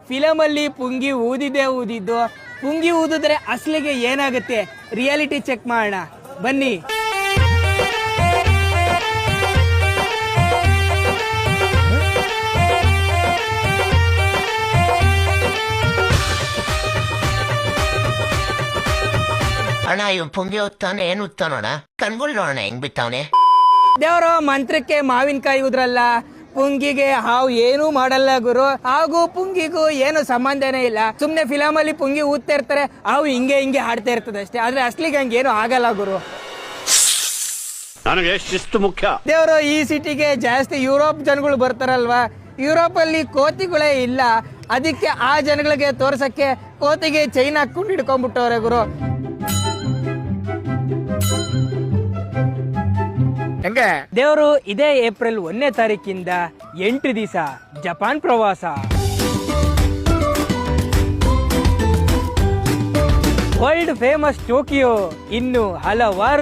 Film ಅಲ್ಲಿ ಪುಂಗಿ ಊದಿದ್ದು ಪುಂಗಿ ಊದಿದ್ರೆ ಅಸಲಿಗೆ ಏನಾಗುತ್ತೆ ರಿಯಾಲಿಟಿ ಚೆಕ್ ಮಾಡೋಣ ಬನ್ನಿ. ಅಣ್ಣ ಇವ್ ಪುಂಗಿ ಉತ್ತಾನೆ ಏನ್ ಉತ್ತಾನೋಣ ಕಣ್ಗಳು ನೋಡೋಣ ಹೆಂಗ್ ಬಿತ್ತವನೆ. ದೇವರ ಮಂತ್ರಕ್ಕೆ ಮಾವಿನಕಾಯಿ ಉದ್ರಲ್ಲ, ಪುಂಗಿಗೆ ಹಾವು ಏನೂ ಮಾಡಲ್ಲ ಗುರು. ಹಾಗೂ ಪುಂಗಿಗೂ ಏನು ಸಂಬಂಧನೇ ಇಲ್ಲ. ಸುಮ್ನೆ ಫಿಲಮ್ ಅಲ್ಲಿ ಪುಂಗಿ ಊದ್ತಾ ಇರ್ತಾರೆ, ಹಾವು ಹಿಂಗೆ ಹಾಡ್ತಾ ಇರ್ತದೆ ಅಷ್ಟೇ. ಆದ್ರೆ ಅಸ್ಲಿಗೆ ಹಂಗೇನು ಆಗಲ್ಲ ಗುರು. ನನಗೆ ಶಿಸ್ತು ಮುಖ್ಯ. ದೇವರು ಈ ಸಿಟಿಗೆ ಜಾಸ್ತಿ ಯುರೋಪ್ ಜನಗಳು ಬರ್ತಾರಲ್ವಾ, ಯುರೋಪ್ ಅಲ್ಲಿ ಕೋತಿಗಳೇ ಇಲ್ಲ. ಅದಕ್ಕೆ ಆ ಜನಗಳಿಗೆ ತೋರ್ಸಕ್ಕೆ ಕೋತಿಗೆ ಚೈನ್ ಹಾಕೊಂಡು ಹಿಡ್ಕೊಂಡ್ಬಿಟ್ಟವ್ರೆ ಗುರು. ದೇವರು ಇದೇ ಏಪ್ರಿಲ್ 1ನೇ ತಾರೀಕಿಂದ 8 ದಿವಸ ಜಪಾನ್ ಪ್ರವಾಸ. ವರ್ಲ್ಡ್ ಫೇಮಸ್ ಟೋಕಿಯೋ, ಇನ್ನು ಹಲವಾರು